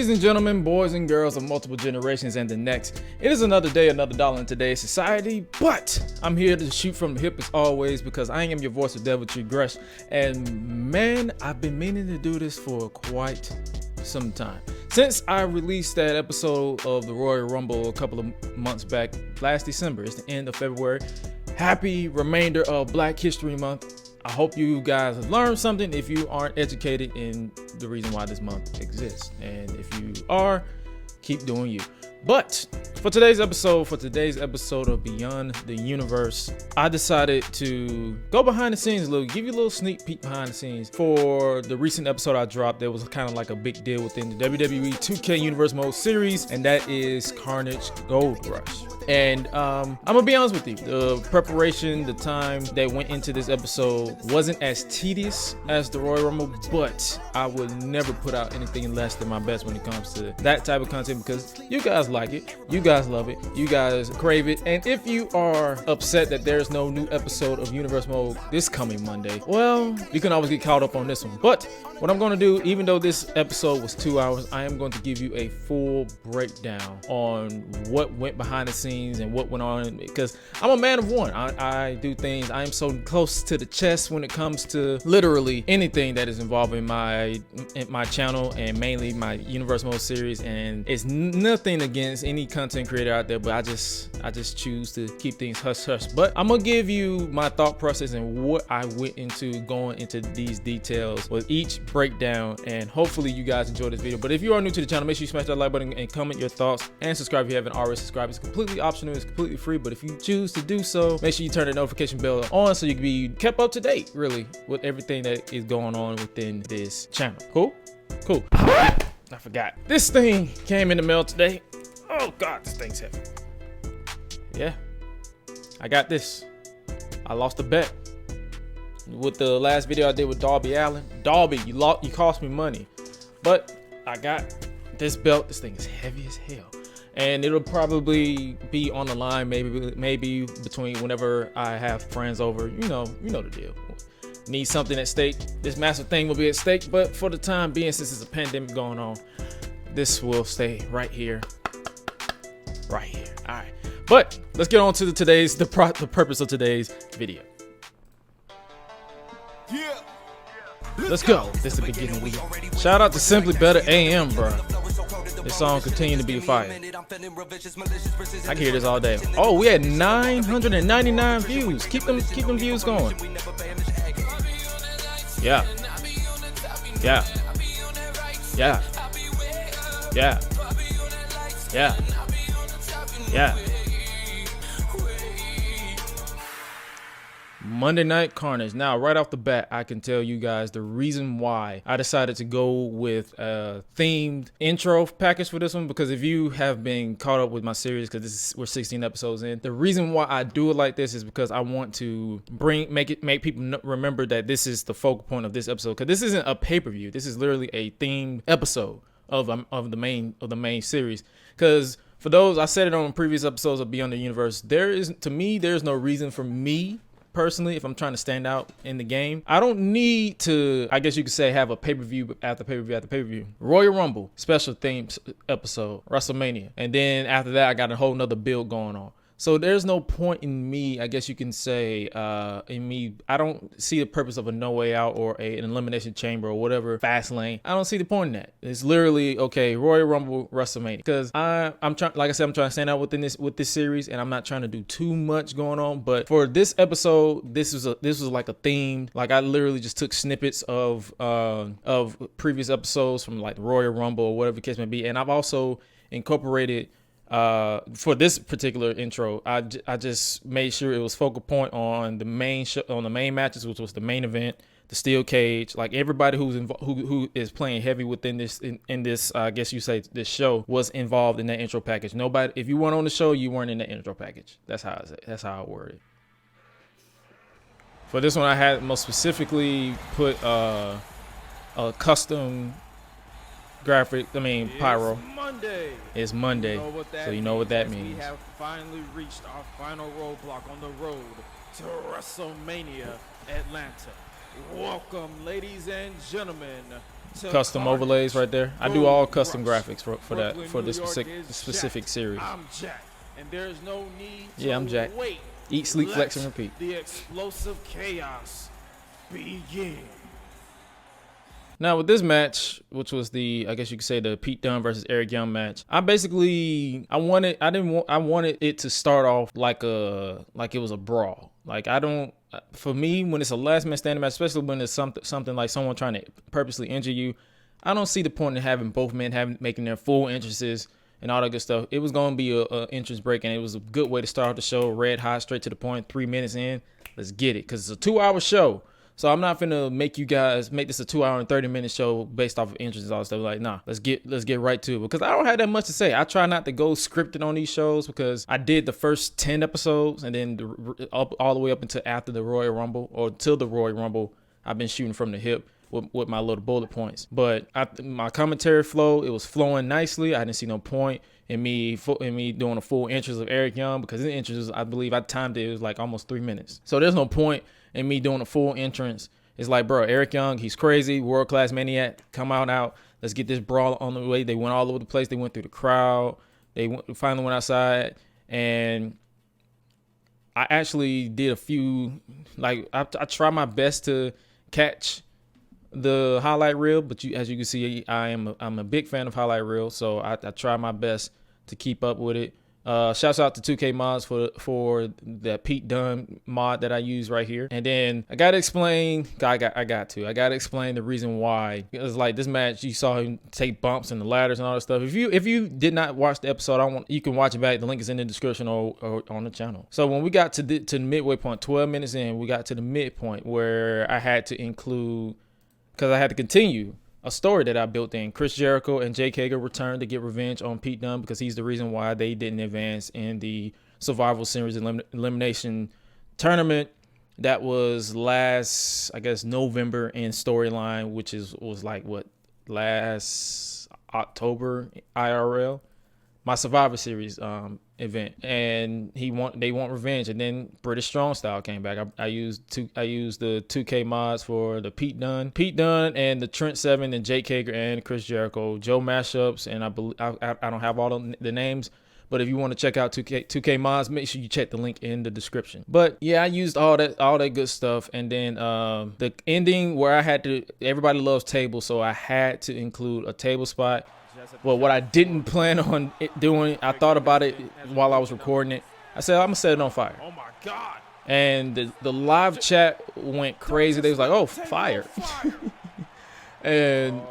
Ladies and gentlemen, boys and girls of multiple generations and the next, it is another day, another dollar in today's society, but I'm here to shoot from the hip as always because I am your voice of deviltry, Gresh, and man, I've been meaning to do this for quite some time. Since I released that episode of the Royal Rumble a couple of months back, last December, it's the end of February. Happy remainder of Black History Month. I hope you guys have learned something if you aren't educated in the reason why this month exists. And if you are, keep doing you. But for today's episode of Beyond the Universe, I decided to go behind the scenes a little, give you a little sneak peek behind the scenes. For the recent episode I dropped, there was kind of like a big deal within the WWE 2K Universe Mode series, and that is Carnage Gold Rush. And I'm gonna be honest with you, the preparation, the time that went into this episode wasn't as tedious as the Royal Rumble, but I would never put out anything less than my best when it comes to that type of content because you guys like it, you guys love it, you guys crave it. And if you are upset that there's no new episode of Universe Mode this coming Monday, well, you can always get caught up on this one. But what I'm gonna do, even though this episode was 2 hours, I am going to give you a full breakdown on what went behind the scenes and what went on, because I'm a man of one. I do things, I am so close to the chest when it comes to literally anything that is involved in my channel and mainly my Universe Mode series. And it's nothing against any content creator out there, but I just choose to keep things hush hush. But I'm gonna give you my thought process and what I went into going into these details with each breakdown, and hopefully you guys enjoy this video. But if you are new to the channel, make sure you smash that like button and comment your thoughts, and subscribe if you haven't already subscribed. It's completely optional, it's completely free, but if you choose to do so, make sure you turn the notification bell on so you can be kept up to date really with everything that is going on within this channel. Cool. I forgot, this thing came in the mail today. Oh god, this thing's heavy. Yeah, I got this. I lost a bet with the last video I did with Darby Allin. Darby, you cost me money, but I got this belt. This thing is heavy as hell, and it'll probably be on the line maybe between whenever I have friends over. You know the deal. Need something at stake, this massive thing will be at stake, but for the time being, since it's a pandemic going on, this will stay right here. All right, but let's get on to the purpose of today's video. Let's go. This is the beginning of the week. Shout out to Simply Better AM, bro. This song continue to be fire. I can hear this all day. Oh, we had 999 views. Keep them views going. Yeah. Monday Night Carnage. Now, right off the bat, I can tell you guys the reason why I decided to go with a themed intro package for this one, because if you have been caught up with my series, because we're 16 episodes in, the reason why I do it like this is because I want to make people remember that this is the focal point of this episode, because this isn't a pay-per-view. This is literally a themed episode of the main series. Because for those, I said it on previous episodes of Beyond the Universe, there's no reason for me personally, if I'm trying to stand out in the game, I don't need to, I guess you could say, have a pay-per-view after pay-per-view after pay-per-view. Royal Rumble, special themed episode, WrestleMania. And then after that, I got a whole nother build going on. So there's no point in me, I guess you can say, I don't see the purpose of a No Way Out or an Elimination Chamber or whatever, Fast Lane. I don't see the point in that. It's literally, okay, Royal Rumble, WrestleMania. Because I'm trying, like I said, I'm trying to stand out with this series, and I'm not trying to do too much going on. But for this episode, this was like a themed, like I literally just took snippets of previous episodes from like the Royal Rumble or whatever the case may be, and I've also incorporated. For this particular intro, I just made sure it was focal point on the main on the main matches, which was the main event, the steel cage. Like everybody who is playing heavy within this in this, I guess you say this show, was involved in that intro package. Nobody, if you weren't on the show, you weren't in the intro package. That's how I word it. For this one, I had most specifically put a custom graphic, pyro. It's Monday, so you know what that means. We have finally reached our final roadblock on the road to WrestleMania Atlanta. Welcome, ladies and gentlemen, custom overlays right there. I do all custom graphics for this specific series. I'm Jack, and there's no need Yeah, I'm Jack. wait. Eat, sleep, Let flex, and repeat. the explosive chaos begin. Now with this match, which was I guess you could say the Pete Dunne versus Eric Young match, I wanted it to start off like it was a brawl. Like for me, when it's a last man standing match, especially when it's something like someone trying to purposely injure you, I don't see the point in having both men making their full entrances and all that good stuff. It was going to be a entrance break, and it was a good way to start the show, red hot, straight to the point, 3 minutes in. Let's get it, because it's a 2-hour show. So I'm not finna make you guys make this a 2 hour and 30-minute show based off of entrances and all that stuff. Like, nah, let's get right to it, because I don't have that much to say. I try not to go scripted on these shows, because I did the first 10 episodes, and then all the way up until after the Royal Rumble, or till the Royal Rumble, I've been shooting from the hip with my little bullet points. But my commentary flow, it was flowing nicely. I didn't see no point in me doing a full entrance of Eric Young, because his entrance, I believe I timed it was like almost 3 minutes. So there's no point in me doing a full entrance. It's like, bro, Eric Young, he's crazy, world-class maniac. Come out. Let's get this brawl on the way. They went all over the place. They went through the crowd. Finally went outside, and I actually did a few, like, I try my best to catch the highlight reel, but as you can see, I'm a big fan of highlight reel, so I try my best to keep up with it. Shouts out to 2K Mods for the Pete Dunne mod that I use right here. And then I gotta explain the reason why. It's like this match, you saw him take bumps and the ladders and all that stuff. If you did not watch the episode, you can watch it back. The link is in the description or on the channel. So when we got to the midway point, 12 minutes in, we got to the midpoint where I had to include, because I had to continue a story that I built in. Chris Jericho and Jake Hager returned to get revenge on Pete Dunne, because he's the reason why they didn't advance in the Survival Series elimination tournament that was last, I guess, November in storyline, which was like last October IRL, my Survivor Series event, and they want revenge. And then British Strong Style came back. I used the 2K mods for the Pete Dunne and the Trent Seven and Jake Hager and Chris Jericho Joe mashups, and I don't have all the names, but if you want to check out 2K mods, make sure you check the link in the description. But yeah, I used all that good stuff, and then the ending where everybody loves tables, so I had to include a table spot. Well, what I didn't plan on doing, I thought about it while I was recording it. I said, I'm going to set it on fire. Oh my God. And the live chat went crazy. They was like, oh, fire. And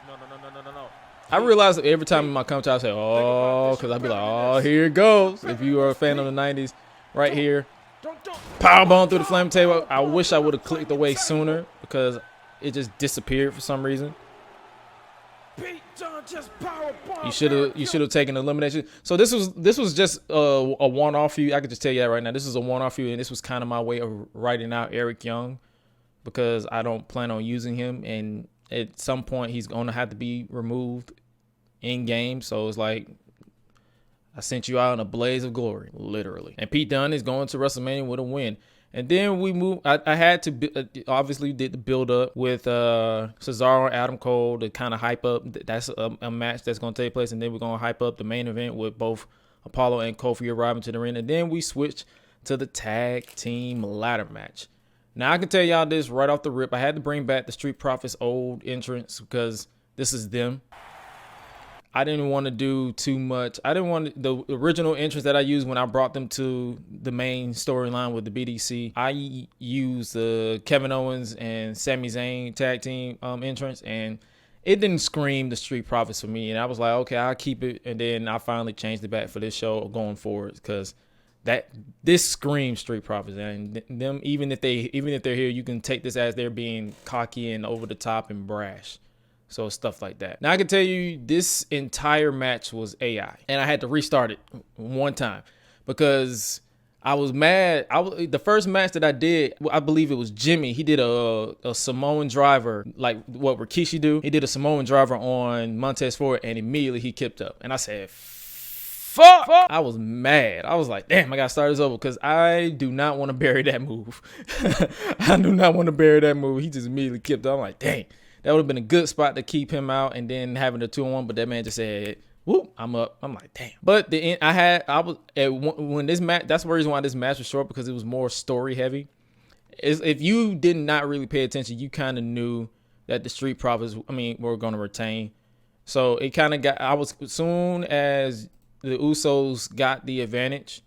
No. I realized that every time in my commentary, I say, oh, because I'd be like, oh, here it goes. If you are a fan of the 90s, right here, powerbomb through the flame table. I wish I would have clicked away sooner, because it just disappeared for some reason. You should have taken the elimination. So this was just a one-off for you. I could just tell you that right now. This is a one-off for you, and this was kind of my way of writing out Eric Young, because I don't plan on using him, and at some point he's going to have to be removed in game. So it's like, I sent you out in a blaze of glory, literally. And Pete Dunne is going to WrestleMania with a win. And then we moved. I had to obviously did the build up with Cesaro and Adam Cole to kind of hype up. That's a match that's going to take place, and then we're going to hype up the main event with both Apollo and Kofi arriving to the ring. And then we switched to the tag team ladder match. Now I can tell y'all this right off the rip. I had to bring back the Street Profits old entrance, because this is them. I didn't want to do too much. I didn't want the original entrance that I used when I brought them to the main storyline with the BDC. I used the Kevin Owens and Sami Zayn tag team entrance, and it didn't scream the Street Profits for me. And I was like, okay, I'll keep it. And then I finally changed it back for this show going forward, because this screams Street Profits, and them even if they're here, you can take this as they're being cocky and over the top and brash. So stuff like that. Now I can tell you this entire match was AI, and I had to restart it one time because I was mad. The first match that I did, I believe it was Jimmy. He did a Samoan driver, like what Rikishi do. He did a Samoan driver on Montez Ford, and immediately he kipped up. And I said, fuck. I was mad. I was like, damn, I got to start this over, because I do not want to bury that move. I do not want to bury that move. He just immediately kipped up. I'm like, dang. That would have been a good spot to keep him out and then having the 2-on-1. But that man just said, "Whoop, I'm up." I'm like, damn. But when this match. That's the reason why this match was short, because it was more story heavy. If you did not really pay attention, you kind of knew that the Street Profits, were going to retain. So it kind of as soon as the Usos got the advantage,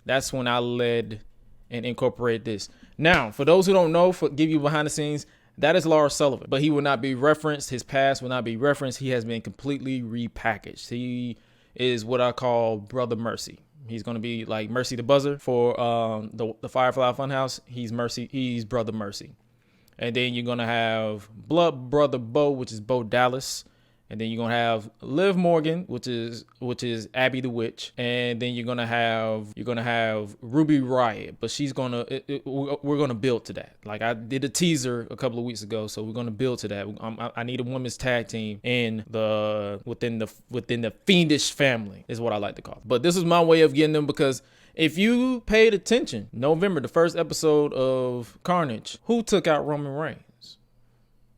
that's when I led and incorporated this. Now, for those who don't know, give you behind the scenes, that is Lars Sullivan, but he will not be referenced. His past will not be referenced. He has been completely repackaged. He is what I call Brother Mercy. He's going to be like Mercy the Buzzer for the Firefly Funhouse. He's Brother Mercy. And then you're going to have Blood Brother Bo, which is Bo Dallas. And then you're going to have Liv Morgan, which is Abby the Witch. And then you're going to have Ruby Riott, but we're going to build to that. Like, I did a teaser a couple of weeks ago, so we're going to build to that. I need a women's tag team within the Fiendish family is what I like to call it. But this is my way of getting them, because if you paid attention, November, the first episode of Carnage, who took out Roman Reigns?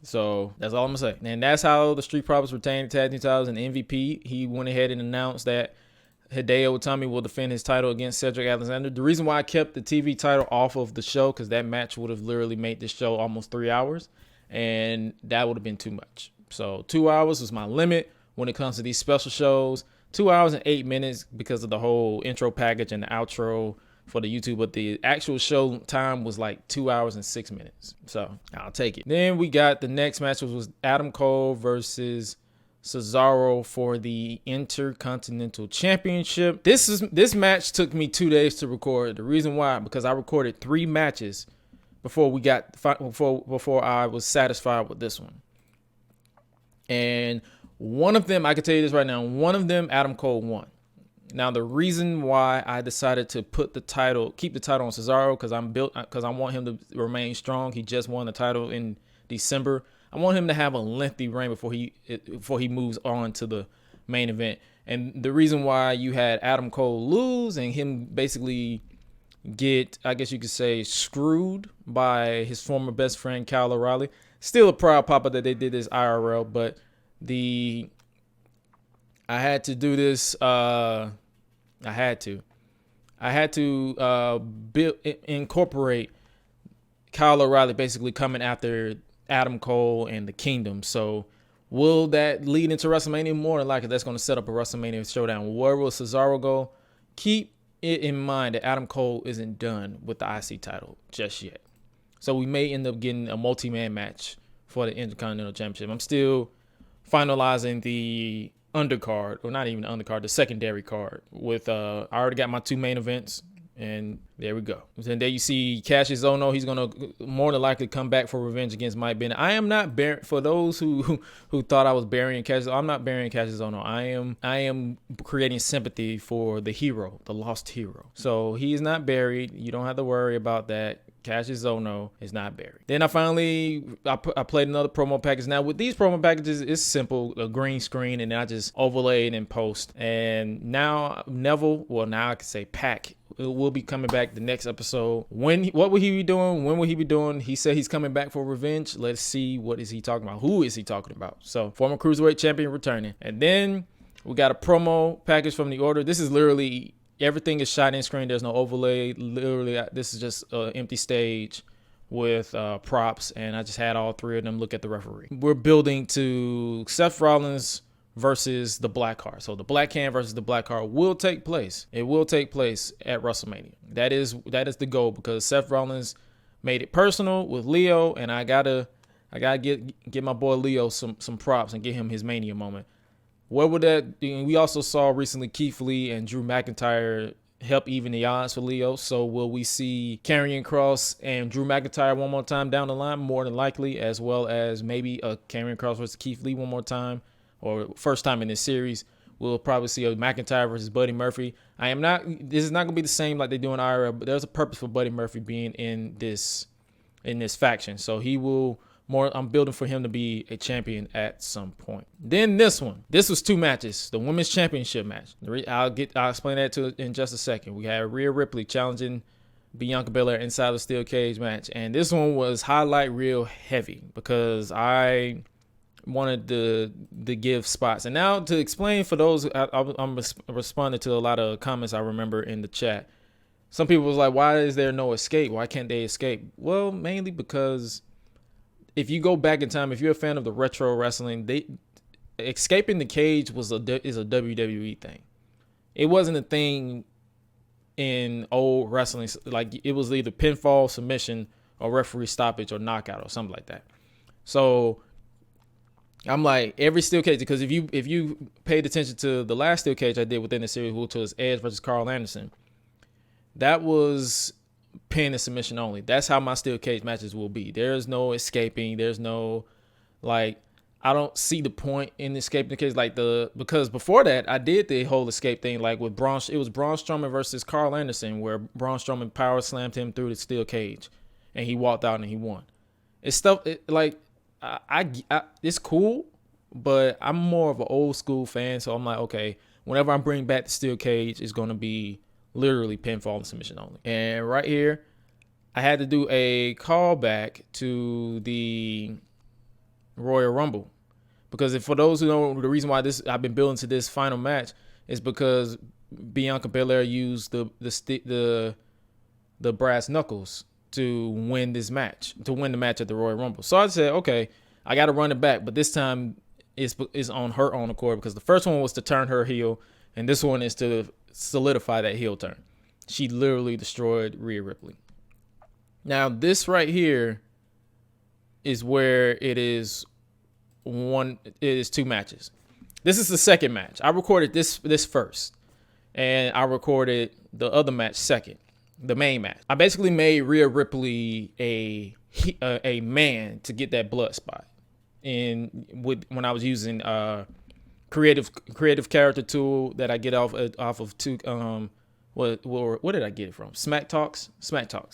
So that's all I'm going to say. And that's how the Street Profits retained the tag team titles. And MVP, he went ahead and announced that Hideo Itami will defend his title against Cedric Alexander. The reason why I kept the TV title off of the show, because that match would have literally made this show almost 3 hours. And that would have been too much. So 2 hours was my limit when it comes to these special shows. 2 hours and 8 minutes because of the whole intro package and the outro for the YouTube, but the actual show time was like 2 hours and 6 minutes. So I'll take it. Then we got the next match, which was Adam Cole versus Cesaro for the Intercontinental Championship. This match took me 2 days to record. The reason why, because I recorded 3 matches before I was satisfied with this one. And one of them, I can tell you this right now, one of them, Adam Cole won. Now, the reason why I decided to keep the title on Cesaro, because I want him to remain strong. He just won the title in December. I want him to have a lengthy reign before he moves on to the main event. And the reason why you had Adam Cole lose and him basically get, I guess you could say, screwed by his former best friend Kyle O'Reilly. Still a proud papa that they did this IRL, but I had to do this. I had to incorporate Kyle O'Reilly basically coming after Adam Cole and the Kingdom. So will that lead into WrestleMania? More than likely, that's going to set up a WrestleMania showdown. Where will Cesaro go? Keep it in mind that Adam Cole isn't done with the IC title just yet. So we may end up getting a multi-man match for the Intercontinental Championship. I'm still finalizing the undercard, or not even the undercard, the secondary card with I already got my 2 main events, and there we go. And there you see Cassius Ohno. He's gonna more than likely come back for revenge against Mike Bennett. I am not for those who thought I was burying Cassius. I'm not burying Cassius Ohno. I am creating sympathy for the hero, the lost hero. So he is not buried. You don't have to worry about that. Cassius Ohno is not buried. Then I played another promo package. Now with these promo packages, it's simple, a green screen, and then I just overlay it in post. And now now I can say Pac will be coming back the next episode. What will he be doing? When will he be doing? He said he's coming back for revenge. Let's see, what is he talking about? Who is he talking about? So former Cruiserweight champion returning. And then we got a promo package from The Order. This is literally everything is shot in screen. There's no overlay. Literally, this is just an empty stage with props, and I just had all 3 of them look at the referee. We're building to Seth Rollins versus the Black Card. So the Black Can versus the Black Card will take place. It will take place at WrestleMania. That is the goal, because Seth Rollins made it personal with Leo, and I gotta get my boy Leo some props and get him his Mania moment. What would that? We also saw recently Keith Lee and Drew McIntyre help even the odds for Leo. So will we see Karrion Kross and Drew McIntyre one more time down the line? More than likely, as well as maybe a Karrion Kross versus Keith Lee one more time, or first time in this series. We'll probably see a McIntyre versus Buddy Murphy. This is not gonna be the same like they do in IRL, but there's a purpose for Buddy Murphy being in this faction. So he will. I'm building for him to be a champion at some point. Then this was 2 matches. The women's championship match. I'll explain that in just a second. We had Rhea Ripley challenging Bianca Belair inside the steel cage match, and this one was highlight reel heavy because I wanted to give spots. And now to explain for those, I'm responding to a lot of comments I remember in the chat. Some people was like, why is there no escape? Why can't they escape? Well, mainly because if you go back in time, if you're a fan of the retro wrestling, escaping the cage is a WWE thing. It wasn't a thing in old wrestling. Like, it was either pinfall, submission, or referee stoppage, or knockout, or something like that. So I'm like, every steel cage, because if you paid attention to the last steel cage I did within the series, which was Edge versus Carl Anderson, that was pin and submission only. That's how my steel cage matches will be. There's no escaping. There's no, like, I don't see the point in escaping the cage, because before that I did the whole escape thing, like with Braun. It was Braun Strowman versus Carl Anderson, where Braun Strowman power slammed him through the steel cage, and he walked out and he won. It's stuff like I it's cool, but I'm more of an old school fan, so I'm like, okay, whenever I bring back the steel cage, it's gonna be literally pinfall and submission only. And right here, I had to do a callback to the Royal Rumble, because for those who know, the reason why I've been building to this final match is because Bianca Belair used the brass knuckles to win this match, to win the match at the Royal Rumble. So I said, okay, I got to run it back, but this time is on her own accord, because the first one was to turn her heel, and this one is to solidify that heel turn. She literally destroyed Rhea Ripley. Now this right here is where it is two matches. This is the second match. I recorded this first, and I recorded the other match second, the main match. I basically made Rhea Ripley a man to get that blood spot, when I was using creative character tool that I get off of two what did I get it from? Smack Talks.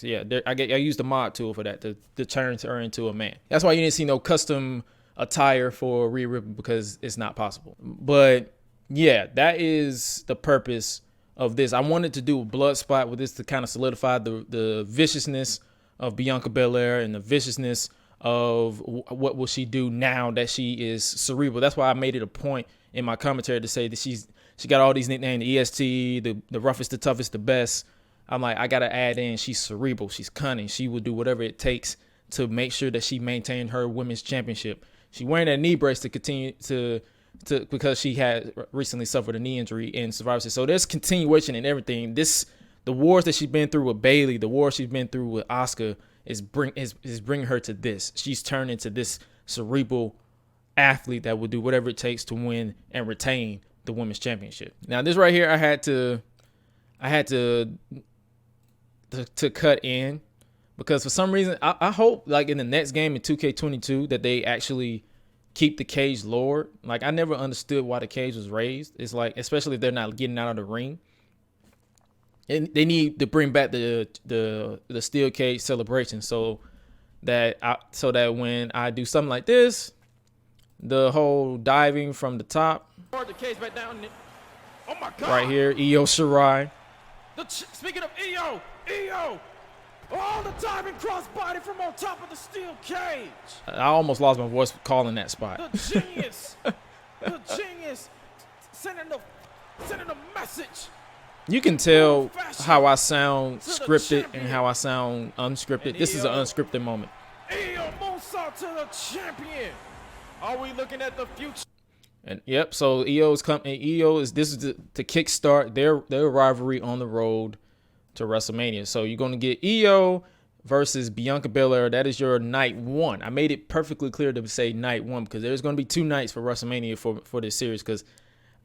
Yeah, I used the mod tool for that to turn her into a man. That's why you didn't see no custom attire for Rhea Ripley, because it's not possible. But yeah, that is the purpose of this. I wanted to do a blood spot with this to kind of solidify the viciousness of Bianca Belair and the viciousness of what will she do now that she is cerebral. That's why I made it a point in my commentary to say that she got all these nicknames, the EST, the roughest, the toughest, the best. I'm like, I got to add in, she's cerebral, she's cunning, she will do whatever it takes to make sure that she maintained her women's championship. She wearing that knee brace to continue to because she had recently suffered a knee injury in Survivor Series. So there's continuation in everything. The wars that she's been through with Bayley, the wars she's been through with Asuka is bringing her to this. She's turned into this cerebral athlete that will do whatever it takes to win and retain the women's championship. Now this right here, I had to cut in, because for some reason I hope, like in the next game in 2K22, that they actually keep the cage lowered. Like, I never understood why the cage was raised. It's like, especially if they're not getting out of the ring, and they need to bring back the steel cage celebration, so that when I do something like this, the whole diving from the top, The cage back down. Oh my God! right here, Io Shirai. Speaking of Io, oh, the diving crossbody from on top of the steel cage. I almost lost my voice calling that spot. The genius, sending the message. You can tell how I sound scripted and how I sound unscripted. This is an unscripted moment. Io moonsault to the champion. Are we looking at the future? And yep, so this is to kickstart their rivalry on the road to WrestleMania. So you're going to get Io versus Bianca Belair. That is your night one. I made it perfectly clear to say night one, because there's going to be 2 nights for WrestleMania for this series, because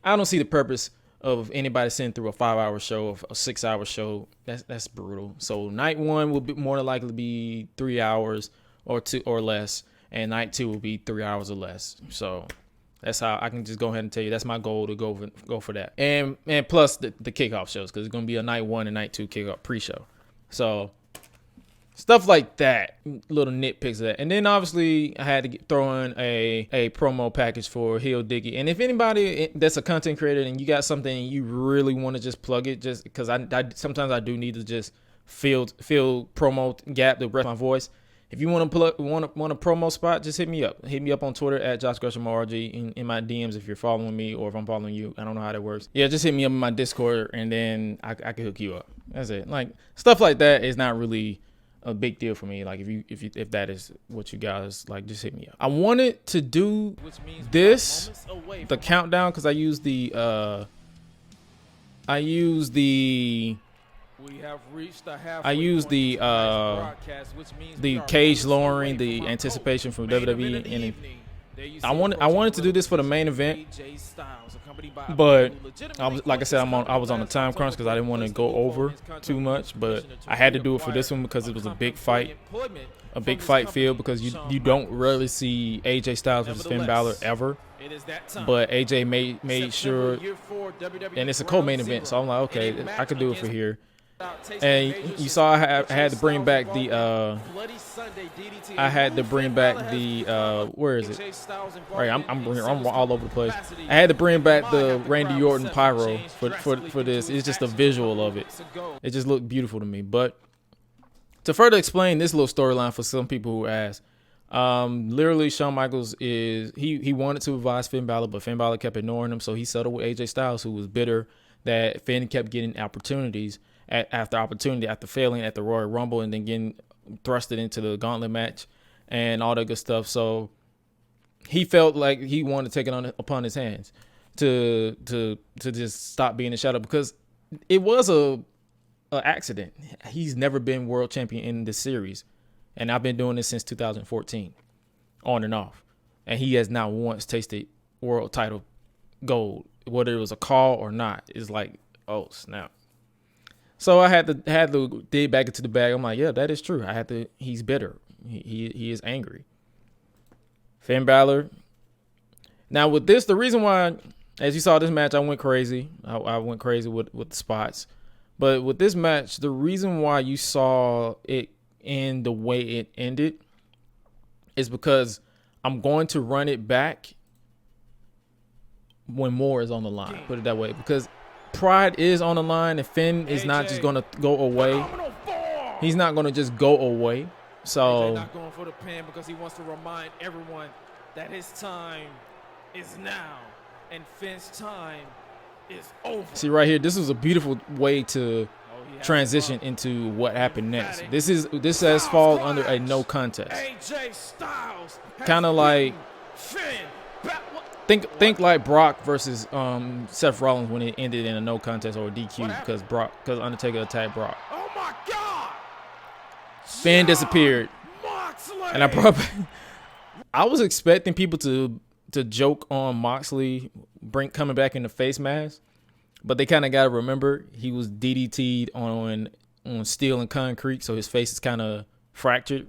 I don't see the purpose of anybody sitting through a 5-hour show, a 6-hour show. That's brutal. So night one will be more than likely be 3 hours or 2 or less, and night 2 will be 3 hours or less. So that's how I can just go ahead and tell you that's my goal, to go for that. And plus the kickoff shows, because it's going to be a night 1 and night 2 kickoff pre-show. So stuff like that, little nitpicks of that. And then obviously I had to throw in a promo package for Heel Diggy. And if anybody that's a content creator and you got something you really want to just plug it, just because I sometimes I do need to just fill promo gap to rest my voice. If you want to want a promo spot, just hit me up. Hit me up on Twitter at Josh Gresham RG in my DMs if you're following me or if I'm following you. I don't know how that works. Yeah, just hit me up in my Discord and then I can hook you up. That's it. Like stuff like that is not really a big deal for me. Like if that is what you guys like, just hit me up. I wanted to do this the countdown because I use the cage lowering, the anticipation from WWE, and I wanted to do this for the main event, but I was on a time crunch because I didn't want to go over too much, but I had to do it for this one because it was a big fight field because you don't really see AJ Styles versus Finn Balor ever. But AJ made sure, and it's a co-main event, so I'm like, okay, I could do it for here. And you saw I had to bring back the where is it? Right, I'm all over the place. I had to bring back the Randy Orton pyro for this. It's just a visual of it. It just looked beautiful to me. But to further explain this little storyline for some people who ask, literally Shawn Michaels he wanted to advise Finn Balor, but Finn Balor kept ignoring him, so he settled with AJ Styles, who was bitter that Finn kept getting opportunities after failing at the Royal Rumble and then getting thrusted into the gauntlet match and all that good stuff. So he felt like he wanted to take it upon his hands to just stop being in the shadow because it was a accident. He's never been world champion in this series. And I've been doing this since 2014, on and off. And he has not once tasted world title gold, whether it was a call or not. It's like, oh, snap. So I had to dig back into the bag. I'm like, yeah, that is true. He's bitter. He is angry. Finn Balor. Now with this, the reason why, as you saw this match, I went crazy. I went crazy with the spots. But with this match, the reason why you saw it in the way it ended is because I'm going to run it back when more is on the line. Put it that way, because pride is on the line, and Finn is not just going to go away. He's not going to just go away. So not going for the pin because he wants to remind everyone that his time is now and Finn's time is over. See right here, this is a beautiful way to transition into what happened next. This has fallen under a no contest. Kind of like think like Brock versus Seth Rollins when it ended in a no contest or a DQ because Undertaker attacked Brock. Oh my God! Finn disappeared, and I was expecting people to joke on Moxley coming back in the face mask. But they kind of got to remember he was DDT'd on steel and concrete, so his face is kind of fractured.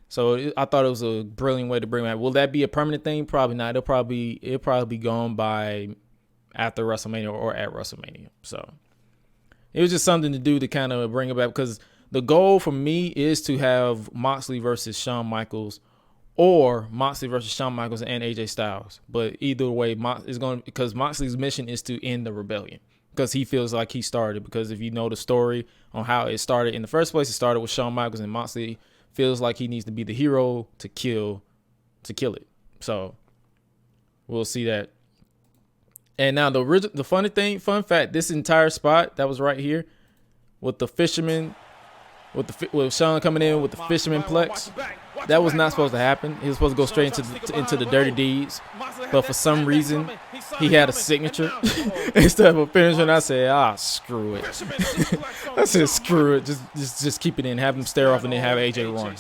So I thought it was a brilliant way to bring him back. Will that be a permanent thing? Probably not. It'll probably be gone by after WrestleMania or at WrestleMania. So it was just something to do to kind of bring it back because the goal for me is to have Moxley versus Shawn Michaels or Moxley versus Shawn Michaels and AJ Styles. But either way, because Moxley's mission is to end the rebellion. Because he feels like he started. Because if you know the story on how it started in the first place, it started with Shawn Michaels, and Moxley feels like he needs to be the hero to kill it. So we'll see that. And now the fun fact, this entire spot that was right here with the fisherman, with Shawn coming in with the fisherman plex, that was not supposed to happen. He was supposed to go straight into the dirty deeds. But for some reason, he had a signature instead of a finisher. And I said, screw it. I said, screw it. Just keep it in. Have him stare off and then have AJ run.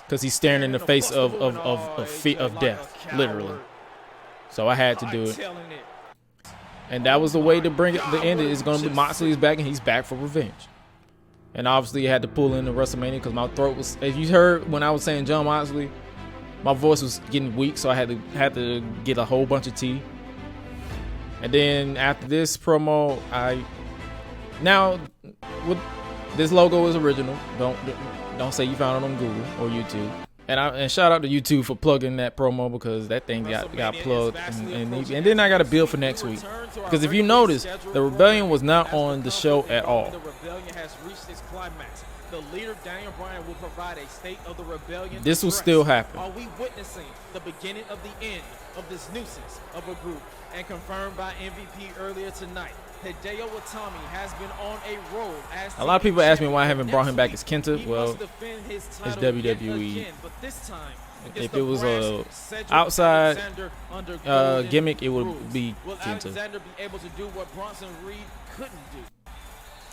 Because he's staring in the face of death, literally. So I had to do it. And that was the way to bring it. The end is going to be Moxley's back, and he's back for revenge. And obviously, you had to pull in the WrestleMania because my throat was, as you heard when I was saying John Moxley, my voice was getting weak, so I had to get a whole bunch of tea. And then after this promo, now with this logo is original. Don't say you found it on Google or YouTube. And shout out to YouTube for plugging that promo because that thing got plugged. And then I got a bill for next week. Because if you notice, the Rebellion was not on the show at all. The Rebellion has reached its climax. The leader, Daniel Bryan, will provide a state of the rebellion. This will still happen. Are we witnessing the beginning of the end of this nuisance of a group? And confirmed by MVP earlier tonight, Hideo Itami has been on a roll. As a lot of people ask me why I haven't brought him back as Kenta. He Well, must defend his it's title WWE. yet again, but this time, If it was a outside gimmick, it would be Will Kenta. Alexander be able to do what Bronson Reed couldn't do?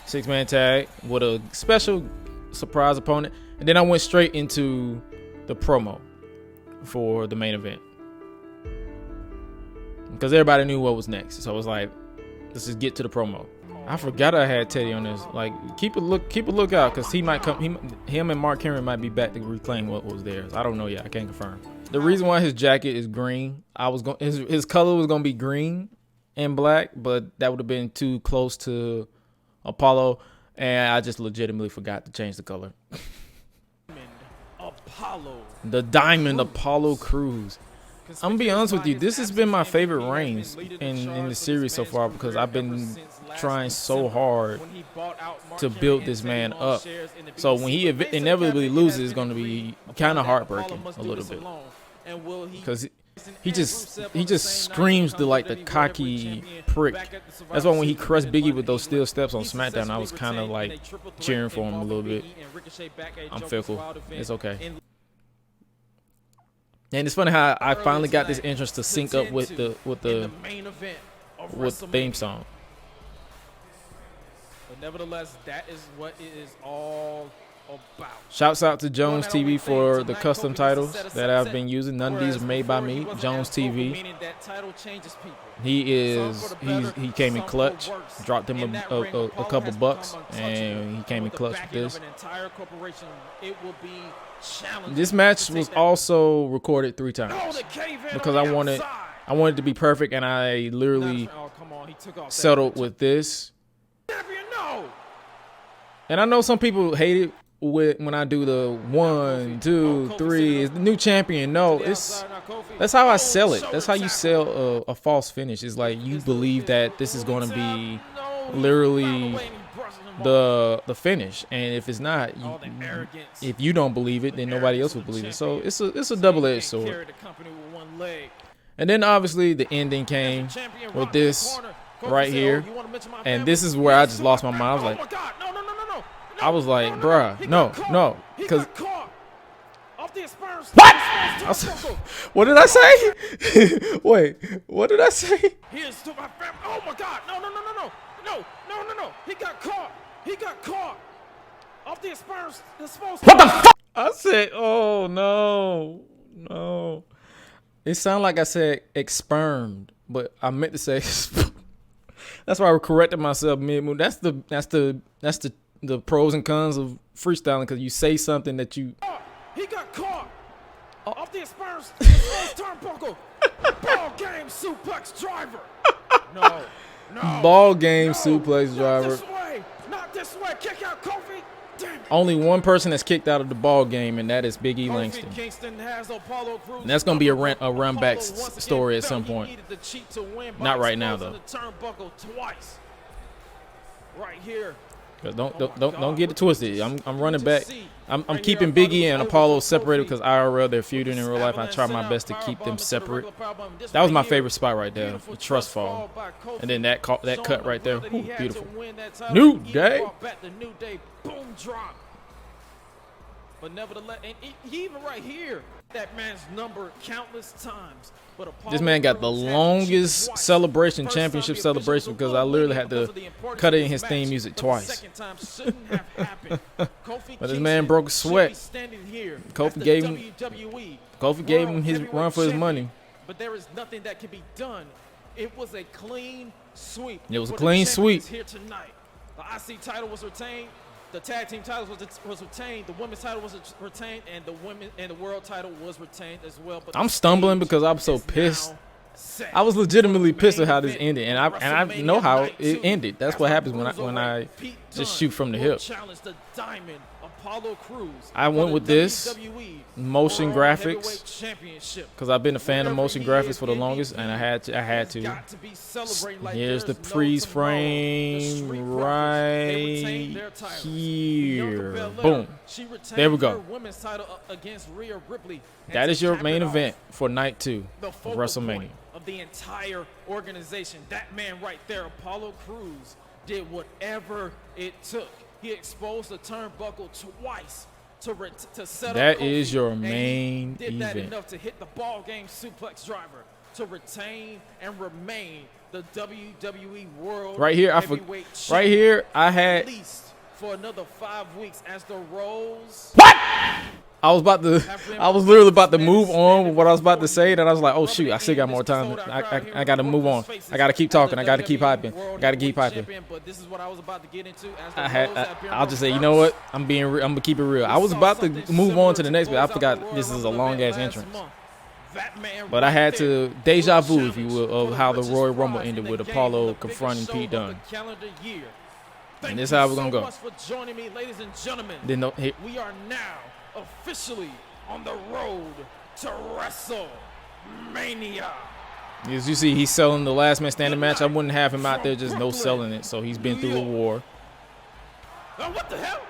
6-man tag with a special surprise opponent, and then I went straight into the promo for the main event because everybody knew what was next. So it was like, let's just get to the promo. I forgot I had Teddy on this. Like, keep a lookout because he might come. Him and Mark Henry might be back to reclaim what was theirs. I don't know yet. I can't confirm. The reason why his jacket is green, his color was gonna be green and black, but that would have been too close to Apollo, and I just legitimately forgot to change the color. The Diamond Apollo Crews. I'm gonna be honest with you, this has been my favorite reigns in the series so far because I've been trying so hard to build this man up. So when he inevitably loses, it's gonna be kind of heartbreaking a little bit because he just screams the cocky prick. That's why when he crushed Biggie with those steel steps on SmackDown, I was kind of like cheering for him a little bit. I'm fickle. It's okay. And it's funny how I finally got this entrance to sync up with the theme song. But nevertheless, that is what it is all about. Shouts out to Jones TV for the custom titles that I've been using. None of these are made by me. Jones TV. He came in clutch, dropped him a couple bucks, and he came in clutch with this. This match was also recorded 3 times because I wanted it to be perfect, and I literally settled with this. And I know some people hate it when I do the 1, 2, 3. It's the new champion. No, that's how I sell it. That's how you sell a false finish. It's like you believe that this is going to be literally the finish, and if it's not, if you don't believe it, then nobody else will believe it. So it's a double-edged sword. And then obviously the ending came with this right here, and this is where I just lost my mind. I was like, bruh, no, because what? What did I say? Wait, what did I say? Here's to my family. Oh my God! No! He got caught. Off the Xpert. What the fuck? I said, oh no. It sounded like I said expermed, but I meant to say. That's why I corrected myself mid-move. That's the pros and cons of freestyling, because you say something that you. He got caught. Off the Xpert turnbuckle. Ball game suplex driver. No. Ball game suplex driver. Not this way. Kick out Kofi. Damn. Only one person that's kicked out of the ball game, and that is Big E Langston. And that's gonna be a run back story at some point. Not right now though. Right here. Don't get it twisted. I'm running back. I'm keeping Big E and Apollo separated because IRL they're feuding in real life. I try my best to keep them separate. That was my favorite spot right there, the trust fall, and then that cut right there. Ooh, beautiful. New Day. Boom drop. But nevertheless, and even right here, that man's numbered countless times. But this man got the longest celebration, championship celebration, because I literally had to cut it in his theme music twice. But this man broke a sweat. Kofi gave him his run for his money. But there is nothing that can be done. It was a clean sweep. It was a clean sweep. Here tonight, the IC title was retained. The tag team title was retained. The women's title was retained, and the world title was retained as well. But I'm stumbling because I'm so pissed. I was legitimately pissed at how this ended, and I know how it ended. That's what happens when I just shoot from the hip. Apollo Crews. I went with this WWE motion World graphics Heavyweight Championship. because I've been a fan of motion Whatever he graphics is, for the longest, MVP and I had to. got to be celebrated like Here's the there's no freeze tomorrow. The frame Street right Profits, they retained their titles. here. Bianca Belair, Boom. she retained There we go. her women's title against Rhea Ripley. And That to is your cap main it off, event for night 2 the of focal WrestleMania. point of the entire organization. That man right there, Apollo Crews, did whatever it took. He exposed the turnbuckle twice to set That up Kofi, is your and he main did that event. enough to hit the ball game suplex driver to retain and remain the WWE World Right here, Heavyweight right here, I Champion, had. at least for another 5 weeks as the roles. I was literally about to move on with what I was about to say, and I was like, oh shoot, I still got more time. I got to move on. I got to keep talking. I got to keep hyping. I got to keep hyping. But this is what I was about to get into. I'll just say, you know what? I'm gonna keep it real. I was about to move on to the next, but I forgot this is a long ass entrance. But I had to deja vu, if you will, of how the Royal Rumble ended with Apollo confronting Pete Dunne. And this is how we're gonna go. Then We are now officially on the road to WrestleMania. as you see, he's selling the last man standing match. I wouldn't have him out there just no selling it. So he's been through a war. Oh, what the hell?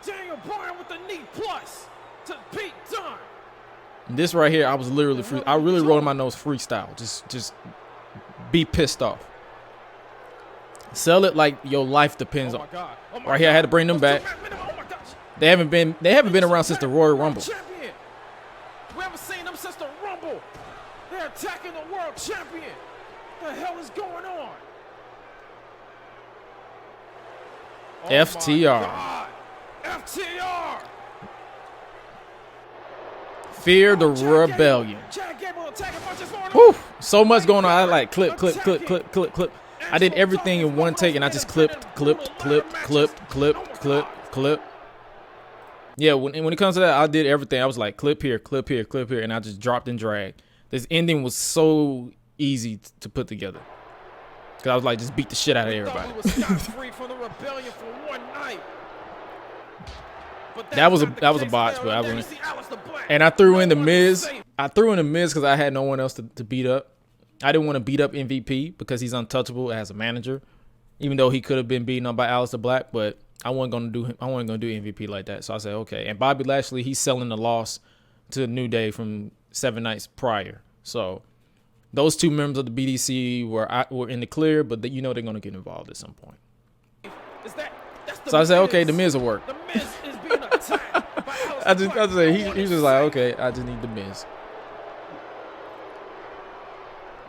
Daniel Bryan with the knee plus to Pete Dunne. This right here, I was literally free. I really rolled my nose freestyle. Just be pissed off. Sell it like your life depends on. Right here, I had to bring them back. They haven't been around since the Royal Rumble. Champion. We haven't seen them since the Rumble. They're attacking the world champion. What the hell is going on? Oh FTR. my God. FTR. Fear the rebellion. Whew, so much going on. I like clip. I did everything in one take, and I just clipped. Yeah, when it comes to that, I did everything. I was like, clip here, and I just dropped and dragged. This ending was so easy to put together. Because I was like, just beat the shit out of everybody. That was a botch, but I went. And I threw in the Miz. Because I had no one else to beat up. I didn't want to beat up MVP because he's untouchable as a manager, even though he could have been beaten up by Aleister Black. But I wasn't gonna do him. I wasn't gonna do MVP like that. So I said, okay. And Bobby Lashley, he's selling the loss to New Day from 7 nights prior. So those two members of the BDC were in the clear, but you know they're gonna get involved at some point. So I said, okay, the Miz will work. The Miz is being attacked by Aleister I just say he's just like, okay, I just need the Miz.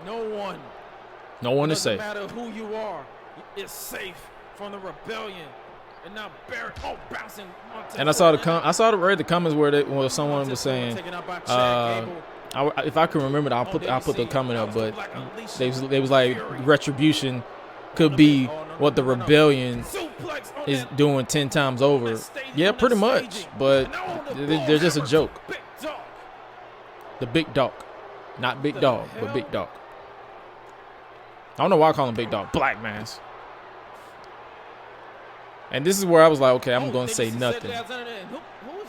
No one is safe. No matter who you are, is safe from the rebellion. And now Barrett, bouncing. And I read the comments where someone was saying, if I can remember, I'll put the comment up. But they was like, retribution could be what the rebellion is doing 10 times over. Yeah, pretty much. But they're just a joke. The big dog, not big dog, but big dog. I don't know why I call him Big Dog. Black Mass. And this is where I was like, okay, I'm going to say nothing. Who is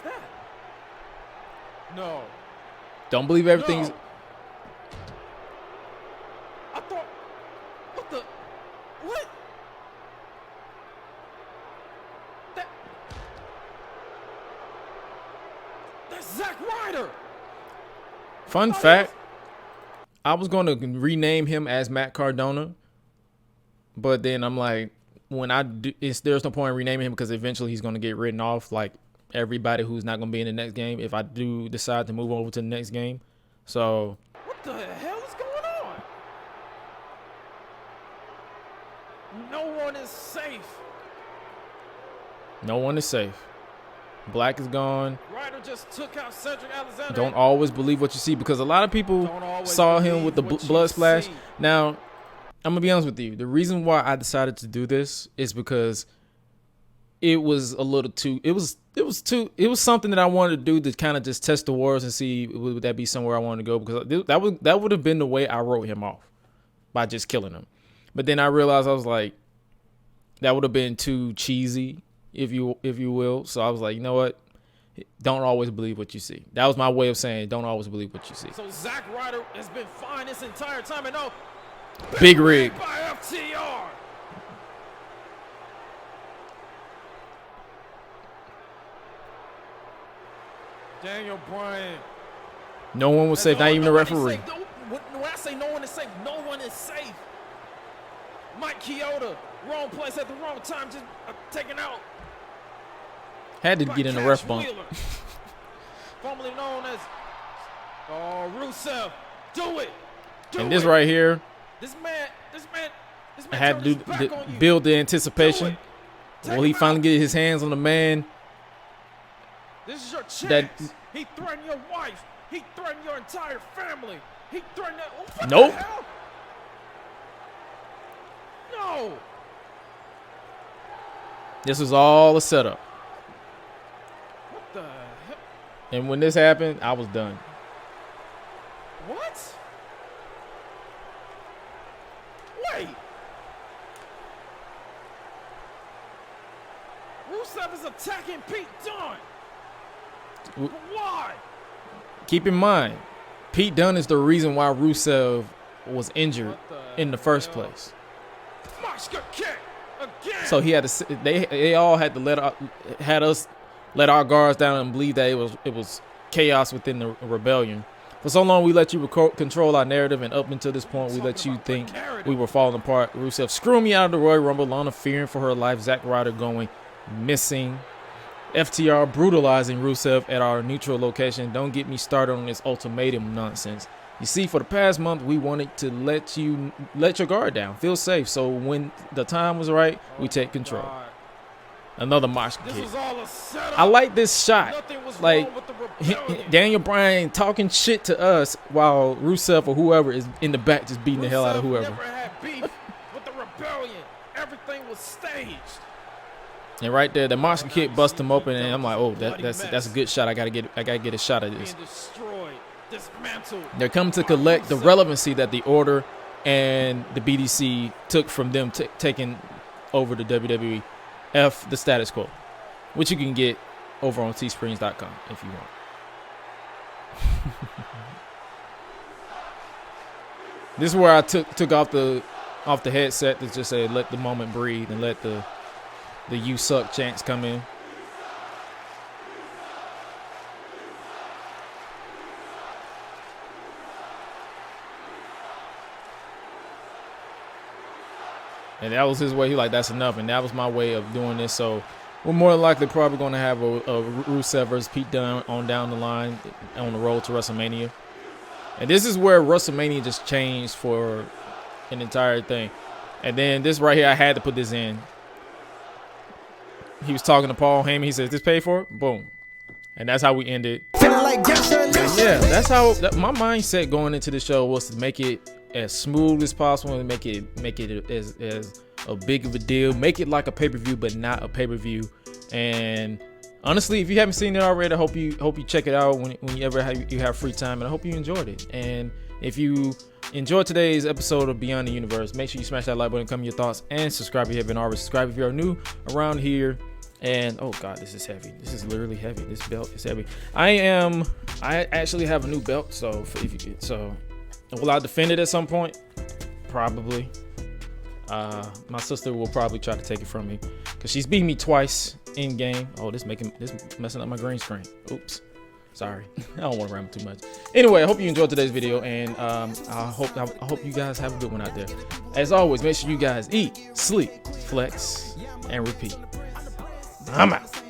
that? No. Don't believe everything's... No. I thought... What? That's Zack Ryder. Fun fact. I was going to rename him as Matt Cardona, but then I'm like, there's no point in renaming him because eventually he's going to get written off like everybody who's not going to be in the next game if I do decide to move over to the next game. So what the hell is going on? No one is safe. No one is safe. Black is gone. Ryder just took out Cedric Alexander. Don't always believe what you see because a lot of people saw him with the blood splash. Now, I'm going to be honest with you. The reason why I decided to do this is because it was a little too, it was something that I wanted to do to kind of just test the waters and see would that be somewhere I wanted to go, because that would have been the way I wrote him off, by just killing him. But then I realized I was like, that would have been too cheesy if you will. So I was like, you know what? Don't always believe what you see. That was my way of saying don't always believe what you see. So Zack Ryder has been fine this entire time, and no, big rig by FTR. Daniel Bryan. No one was safe, not even the referee. When I say no one is safe, no one is safe. Mike Chioda, wrong place at the wrong time, just taken out. Had to get in the ref bump. Formerly known as Rusev. Do it. And this right here, This man I had to build the anticipation. Will he finally get his hands on the man? This is your chance. He threatened your wife. He threatened your entire family. He threatened that. Nope. No. This was all a setup. What the hell? And when this happened, I was done. What? Wait. Rusev is attacking Pete Dunne. But why? Keep in mind, Pete Dunne is the reason why Rusev was injured in the first place. Kick again. So he had to. They all had to let us let our guards down and believe that it was chaos within the rebellion. For so long, we let you control our narrative, and up until this point, we let you think we were falling apart. Rusev screwing me out of the Royal Rumble, Lana fearing for her life, Zack Ryder going missing, FTR brutalizing Rusev at our neutral location. Don't get me started on this ultimatum nonsense. You see, for the past month, we wanted to let your guard down, feel safe. So when the time was right, we take control. Another mosh kick. I like this shot. Like Daniel Bryan talking shit to us while Rusev or whoever is in the back just beating the hell out of whoever. Never had beef with the rebellion. Everything was staged. And right there, the mosh kick bust him open, and I'm like, oh, that's a good shot. I gotta get a shot at this. They're coming to collect the relevancy that the Order and the BDC took from them taking over the WWE. F the status quo, which you can get over on teesprings.com if you want. This is where I took off the headset to just say let the moment breathe and let the "you suck" chants come in. And that was his way. He like, that's enough. And that was my way of doing this. So we're more than likely probably going to have a Rusev versus Pete Dunne on down the line on the road to WrestleMania. And this is where WrestleMania just changed for an entire thing. And then this right here, I had to put this in. He was talking to Paul Heyman. He says, "This paid for it?" Boom. And that's how we ended. Yeah, that's how my mindset going into the show was to make it as smooth as possible and make it as a big of a deal. Make it like a pay-per-view, but not a pay-per-view. And honestly, if you haven't seen it already, I hope you check it out whenever you have free time, and I hope you enjoyed it. And if you enjoyed today's episode of Beyond the Universe, make sure you smash that like button, comment your thoughts, and subscribe if you haven't already. Subscribe if you're new around here. And oh god, this is heavy. This is literally heavy. This belt is heavy. I actually have a new belt, so will I defend it at some point? Probably. My sister will probably try to take it from me because she's beaten me twice in game. Oh, this messing up my green screen. Oops. Sorry. I don't want to ramble too much. Anyway, I hope you enjoyed today's video, and I hope you guys have a good one out there. As always, make sure you guys eat, sleep, flex, and repeat. I'm out.